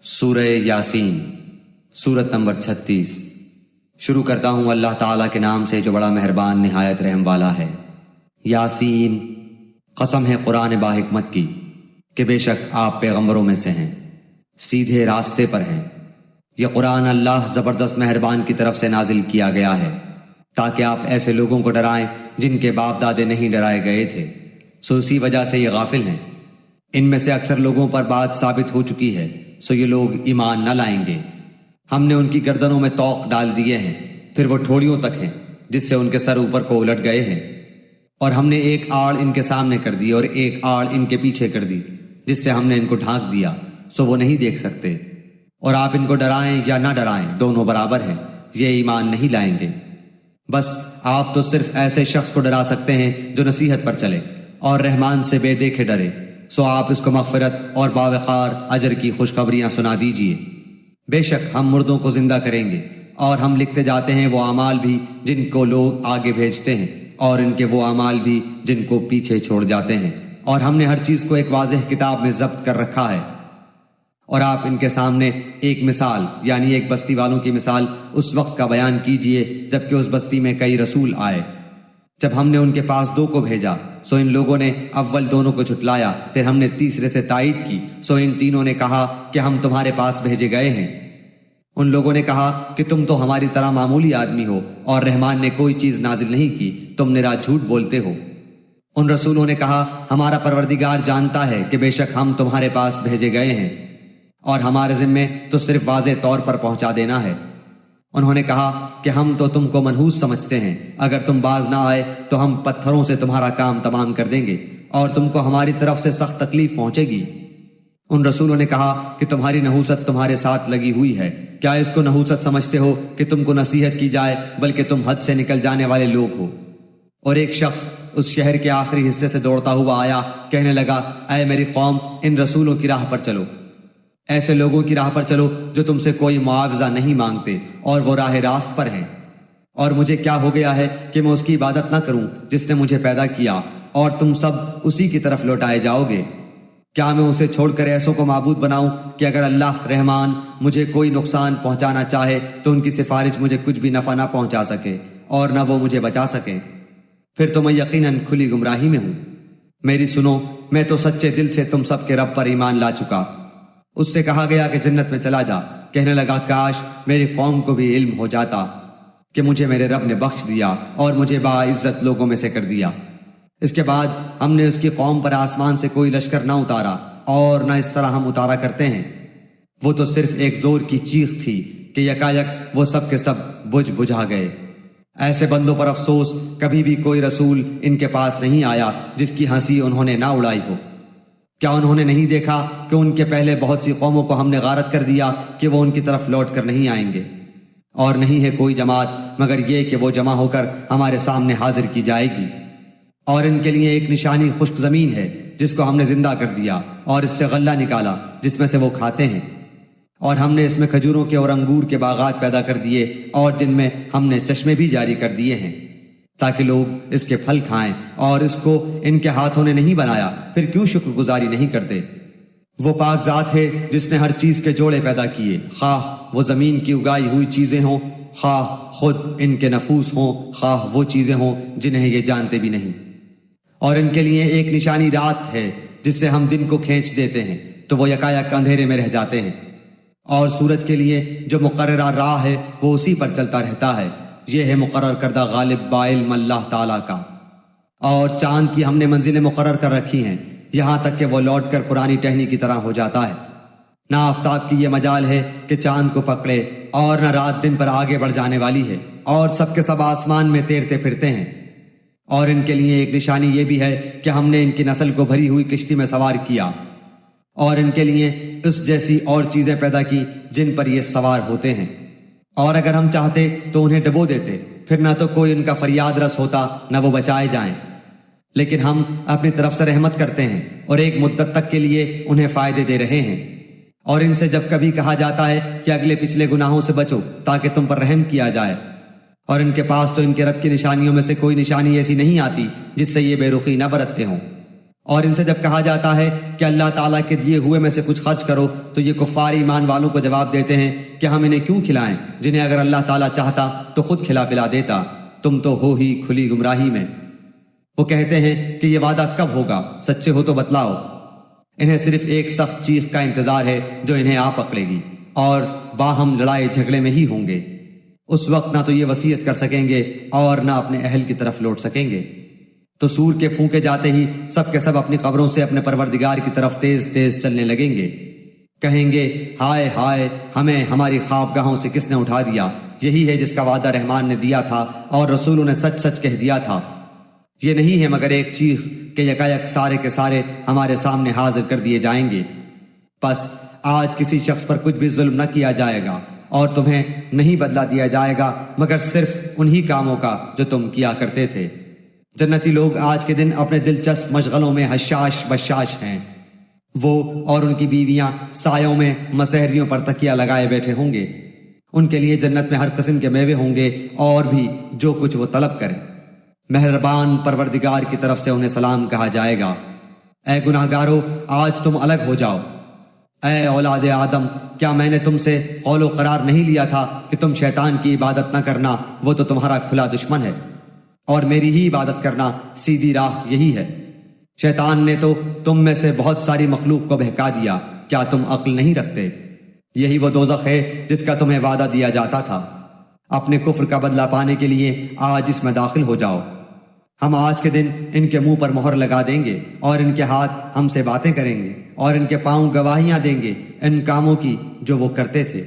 سورہ یاسین، سورت نمبر 36۔ شروع کرتا ہوں اللہ تعالیٰ کے نام سے جو بڑا مہربان نہایت رحم والا ہے۔ یاسین، قسم ہے قرآن با حکمت کی کہ بے شک آپ پیغمبروں میں سے ہیں، سیدھے راستے پر ہیں۔ یہ قرآن اللہ زبردست مہربان کی طرف سے نازل کیا گیا ہے تاکہ آپ ایسے لوگوں کو ڈرائیں جن کے باپ دادے نہیں ڈرائے گئے تھے، سو اسی وجہ سے یہ غافل ہیں۔ ان میں سے اکثر لوگوں پر بات ثابت ہو چکی ہے، سو یہ لوگ ایمان نہ لائیں گے۔ ہم نے ان کی گردنوں میں طوق ڈال دیے ہیں، پھر وہ ٹھوڑیوں تک ہیں جس سے ان کے سر اوپر کو الٹ گئے ہیں، اور ہم نے ایک آڑ ان کے سامنے کر دی اور ایک آڑ ان کے پیچھے کر دی جس سے ہم نے ان کو ڈھانک دیا، سو وہ نہیں دیکھ سکتے۔ اور آپ ان کو ڈرائیں یا نہ ڈرائیں دونوں برابر ہیں، یہ ایمان نہیں لائیں گے۔ بس آپ تو صرف ایسے شخص کو ڈرا سکتے ہیں جو نصیحت پر چلے اور رحمان سے بے دیکھے ڈرے، سو آپ اس کو مغفرت اور باوقار اجر کی خوشخبریاں سنا دیجئے۔ بے شک ہم مردوں کو زندہ کریں گے، اور ہم لکھتے جاتے ہیں وہ اعمال بھی جن کو لوگ آگے بھیجتے ہیں، اور ان کے وہ اعمال بھی جن کو پیچھے چھوڑ جاتے ہیں، اور ہم نے ہر چیز کو ایک واضح کتاب میں ضبط کر رکھا ہے۔ اور آپ ان کے سامنے ایک مثال یعنی ایک بستی والوں کی مثال اس وقت کا بیان کیجئے جبکہ اس بستی میں کئی رسول آئے۔ جب ہم نے ان کے پاس 2 کو بھیجا، سو ان لوگوں نے اول دونوں کو جھٹلایا، پھر ہم نے تیسرے سے تائید کی، سو ان تینوں نے کہا کہ ہم تمہارے پاس بھیجے گئے ہیں۔ ان لوگوں نے کہا کہ تم تو ہماری طرح معمولی آدمی ہو اور رحمان نے کوئی چیز نازل نہیں کی، تم نرا جھوٹ بولتے ہو۔ ان رسولوں نے کہا ہمارا پروردگار جانتا ہے کہ بے شک ہم تمہارے پاس بھیجے گئے ہیں، اور ہمارے ذمے تو صرف واضح طور پر پہنچا دینا ہے۔ انہوں نے کہا کہ ہم تو تم کو منحوس سمجھتے ہیں، اگر تم باز نہ آئے تو ہم پتھروں سے تمہارا کام تمام کر دیں گے اور تم کو ہماری طرف سے سخت تکلیف پہنچے گی۔ ان رسولوں نے کہا کہ تمہاری نحوست تمہارے ساتھ لگی ہوئی ہے، کیا اس کو نحوست سمجھتے ہو کہ تم کو نصیحت کی جائے، بلکہ تم حد سے نکل جانے والے لوگ ہو۔ اور ایک شخص اس شہر کے آخری حصے سے دوڑتا ہوا آیا، کہنے لگا اے میری قوم، ان رسولوں کی راہ پر چلو، ایسے لوگوں کی راہ پر چلو جو تم سے کوئی معاوضہ نہیں مانگتے اور وہ راہ راست پر ہیں۔ اور مجھے کیا ہو گیا ہے کہ میں اس کی عبادت نہ کروں جس نے مجھے پیدا کیا، اور تم سب اسی کی طرف لوٹائے جاؤ گے۔ کیا میں اسے چھوڑ کر ایسوں کو معبود بناؤں کہ اگر اللہ رحمان مجھے کوئی نقصان پہنچانا چاہے تو ان کی سفارش مجھے کچھ بھی نفع نہ پہنچا سکے اور نہ وہ مجھے بچا سکے؟ پھر تو میں یقیناً کھلی گمراہی میں ہوں۔ میری سنو، میں تو سچے دل سے تم سب کے رب پر ایمان لا چکا۔ اس سے کہا گیا کہ جنت میں چلا جا، کہنے لگا کاش میری قوم کو بھی علم ہو جاتا کہ مجھے میرے رب نے بخش دیا اور مجھے باعزت لوگوں میں سے کر دیا۔ اس کے بعد ہم نے اس کی قوم پر آسمان سے کوئی لشکر نہ اتارا، اور نہ اس طرح ہم اتارا کرتے ہیں۔ وہ تو صرف ایک زور کی چیخ تھی کہ یکایک وہ سب کے سب بجھا گئے۔ ایسے بندوں پر افسوس، کبھی بھی کوئی رسول ان کے پاس نہیں آیا جس کی ہنسی انہوں نے نہ اڑائی ہو۔ کیا انہوں نے نہیں دیکھا کہ ان کے پہلے بہت سی قوموں کو ہم نے غارت کر دیا کہ وہ ان کی طرف لوٹ کر نہیں آئیں گے؟ اور نہیں ہے کوئی جماعت مگر یہ کہ وہ جمع ہو کر ہمارے سامنے حاضر کی جائے گی۔ اور ان کے لیے ایک نشانی خشک زمین ہے جس کو ہم نے زندہ کر دیا اور اس سے غلہ نکالا جس میں سے وہ کھاتے ہیں، اور ہم نے اس میں کھجوروں کے اور انگور کے باغات پیدا کر دیے اور جن میں ہم نے چشمے بھی جاری کر دیے ہیں تاکہ لوگ اس کے پھل کھائیں، اور اس کو ان کے ہاتھوں نے نہیں بنایا، پھر کیوں شکر گزاری نہیں کرتے؟ وہ پاک ذات ہے جس نے ہر چیز کے جوڑے پیدا کیے، خواہ وہ زمین کی اگائی ہوئی چیزیں ہوں، خواہ خود ان کے نفوس ہوں، خواہ وہ چیزیں ہوں جنہیں یہ جانتے بھی نہیں۔ اور ان کے لیے ایک نشانی رات ہے جس سے ہم دن کو کھینچ دیتے ہیں تو وہ یکایک اندھیرے میں رہ جاتے ہیں، اور سورج کے لیے جو مقررہ راہ ہے وہ اسی پر چلتا رہتا ہے۔ یہ ہے مقرر کردہ غالب بعلم اللہ تعالیٰ کا۔ اور چاند کی ہم نے منزلیں مقرر کر رکھی ہیں یہاں تک کہ وہ لوٹ کر پرانی ٹہنی کی طرح ہو جاتا ہے۔ نہ آفتاب کی یہ مجال ہے کہ چاند کو پکڑے، اور نہ رات دن پر آگے بڑھ جانے والی ہے، اور سب کے سب آسمان میں تیرتے پھرتے ہیں۔ اور ان کے لیے ایک نشانی یہ بھی ہے کہ ہم نے ان کی نسل کو بھری ہوئی کشتی میں سوار کیا، اور ان کے لیے اس جیسی اور چیزیں پیدا کی جن پر یہ سوار ہوتے ہیں۔ اور اگر ہم چاہتے تو انہیں ڈبو دیتے، پھر نہ تو کوئی ان کا فریاد رس ہوتا نہ وہ بچائے جائیں، لیکن ہم اپنی طرف سے رحمت کرتے ہیں اور ایک مدت تک کے لیے انہیں فائدے دے رہے ہیں۔ اور ان سے جب کبھی کہا جاتا ہے کہ اگلے پچھلے گناہوں سے بچو تاکہ تم پر رحم کیا جائے، اور ان کے پاس تو ان کے رب کی نشانیوں میں سے کوئی نشانی ایسی نہیں آتی جس سے یہ بے رخی نہ برتتے ہوں۔ اور ان سے جب کہا جاتا ہے کہ اللہ تعالیٰ کے دیے ہوئے میں سے کچھ خرچ کرو تو یہ کفار ایمان والوں کو جواب دیتے ہیں کہ ہم انہیں کیوں کھلائیں جنہیں اگر اللہ تعالیٰ چاہتا تو خود کھلا پلا دیتا، تم تو ہو ہی کھلی گمراہی میں۔ وہ کہتے ہیں کہ یہ وعدہ کب ہوگا، سچے ہو تو بتلاؤ۔ انہیں صرف ایک سخت چیخ کا انتظار ہے جو انہیں آ پکڑے گی، اور باہم لڑائی جھگڑے میں ہی ہوں گے۔ اس وقت نہ تو یہ وصیت کر سکیں گے اور نہ اپنے اہل کی طرف لوٹ سکیں گے۔ تو سور کے پھونکے جاتے ہی سب کے سب اپنی قبروں سے اپنے پروردگار کی طرف تیز تیز چلنے لگیں گے، کہیں گے ہائے ہائے، ہمیں ہماری خوابگاہوں سے کس نے اٹھا دیا؟ یہی ہے جس کا وعدہ رحمان نے دیا تھا اور رسولوں نے سچ سچ کہہ دیا تھا۔ یہ نہیں ہے مگر ایک چیخ کہ یکایک سارے کے سارے ہمارے سامنے حاضر کر دیے جائیں گے۔ پس آج کسی شخص پر کچھ بھی ظلم نہ کیا جائے گا اور تمہیں نہیں بدلہ دیا جائے گا مگر صرف انہی کاموں کا جو تم کیا کرتے تھے۔ جنتی لوگ آج کے دن اپنے دلچسپ مشغلوں میں حشاش بشاش ہیں۔ وہ اور ان کی بیویاں سایوں میں مسحریوں پر تکیہ لگائے بیٹھے ہوں گے۔ ان کے لیے جنت میں ہر قسم کے میوے ہوں گے اور بھی جو کچھ وہ طلب کریں۔ مہربان پروردگار کی طرف سے انہیں سلام کہا جائے گا۔ اے گناہگارو، آج تم الگ ہو جاؤ۔ اے اولاد آدم، کیا میں نے تم سے قول و قرار نہیں لیا تھا کہ تم شیطان کی عبادت نہ کرنا، وہ تو تمہارا کھلا دشمن ہے، اور میری ہی عبادت کرنا سیدھی راہ یہی ہے۔ شیطان نے تو تم میں سے بہت ساری مخلوق کو بہکا دیا، کیا تم عقل نہیں رکھتے؟ یہی وہ دوزخ ہے جس کا تمہیں وعدہ دیا جاتا تھا۔ اپنے کفر کا بدلہ پانے کے لیے آج اس میں داخل ہو جاؤ۔ ہم آج کے دن ان کے منہ پر مہر لگا دیں گے اور ان کے ہاتھ ہم سے باتیں کریں گے اور ان کے پاؤں گواہیاں دیں گے ان کاموں کی جو وہ کرتے تھے۔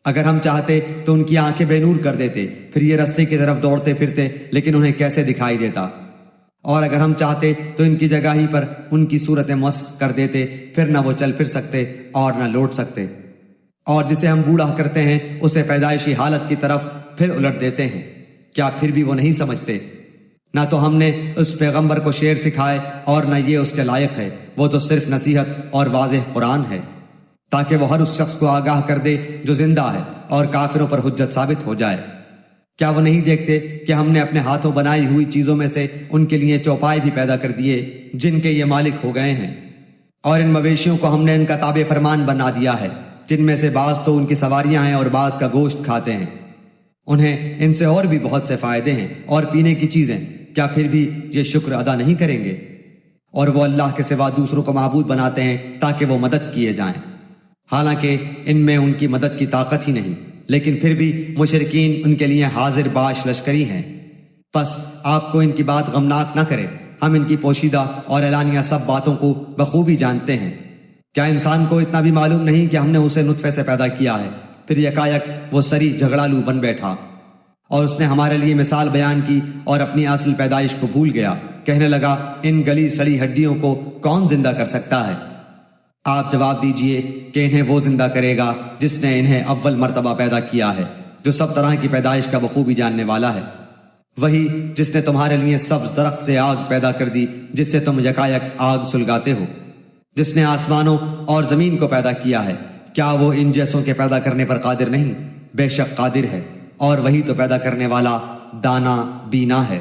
اگر ہم چاہتے تو ان کی آنکھیں بے نور کر دیتے، پھر یہ رستے کی طرف دوڑتے پھرتے، لیکن انہیں کیسے دکھائی دیتا؟ اور اگر ہم چاہتے تو ان کی جگہ ہی پر ان کی صورتیں مسخ کر دیتے، پھر نہ وہ چل پھر سکتے اور نہ لوٹ سکتے۔ اور جسے ہم بوڑھا کرتے ہیں اسے پیدائشی حالت کی طرف پھر الٹ دیتے ہیں، کیا پھر بھی وہ نہیں سمجھتے؟ نہ تو ہم نے اس پیغمبر کو شعر سکھائے اور نہ یہ اس کے لائق ہے، وہ تو صرف نصیحت اور واضح قرآن ہے، تاکہ وہ ہر اس شخص کو آگاہ کر دے جو زندہ ہے اور کافروں پر حجت ثابت ہو جائے۔ کیا وہ نہیں دیکھتے کہ ہم نے اپنے ہاتھوں بنائی ہوئی چیزوں میں سے ان کے لیے چوپائے بھی پیدا کر دیے جن کے یہ مالک ہو گئے ہیں، اور ان مویشیوں کو ہم نے ان کا تابع فرمان بنا دیا ہے، جن میں سے بعض تو ان کی سواریاں ہیں اور بعض کا گوشت کھاتے ہیں۔ انہیں ان سے اور بھی بہت سے فائدے ہیں اور پینے کی چیزیں، کیا پھر بھی یہ شکر ادا نہیں کریں گے؟ اور وہ اللہ کے سوا دوسروں کو معبود بناتے ہیں تاکہ وہ مدد کیے جائیں، حالانکہ ان میں ان کی مدد کی طاقت ہی نہیں، لیکن پھر بھی مشرکین ان کے لیے حاضر باش لشکری ہیں۔ پس آپ کو ان کی بات غمناک نہ کرے، ہم ان کی پوشیدہ اور اعلانیہ سب باتوں کو بخوبی جانتے ہیں۔ کیا انسان کو اتنا بھی معلوم نہیں کہ ہم نے اسے نطفے سے پیدا کیا ہے، پھر یکایک وہ سری جھگڑالو بن بیٹھا، اور اس نے ہمارے لیے مثال بیان کی اور اپنی اصل پیدائش کو بھول گیا، کہنے لگا ان گلی سڑی ہڈیوں کو کون زندہ کر سکتا ہے؟ آپ جواب دیجئے کہ انہیں وہ زندہ کرے گا جس نے انہیں اول مرتبہ پیدا کیا ہے، جو سب طرح کی پیدائش کا بخوبی جاننے والا ہے۔ وہی جس نے تمہارے لیے سبز درخت سے آگ پیدا کر دی جس سے تم یکایک آگ سلگاتے ہو، جس نے آسمانوں اور زمین کو پیدا کیا ہے، کیا وہ ان جیسوں کے پیدا کرنے پر قادر نہیں؟ بے شک قادر ہے، اور وہی تو پیدا کرنے والا دانا بینا ہے۔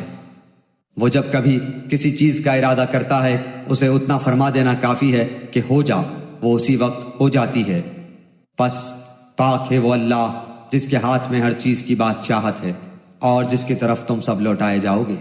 وہ جب کبھی کسی چیز کا ارادہ کرتا ہے اسے اتنا فرما دینا کافی ہے کہ ہو جا، وہ اسی وقت ہو جاتی ہے۔ پس پاک ہے وہ اللہ جس کے ہاتھ میں ہر چیز کی بادشاہت ہے اور جس کی طرف تم سب لوٹائے جاؤ گے۔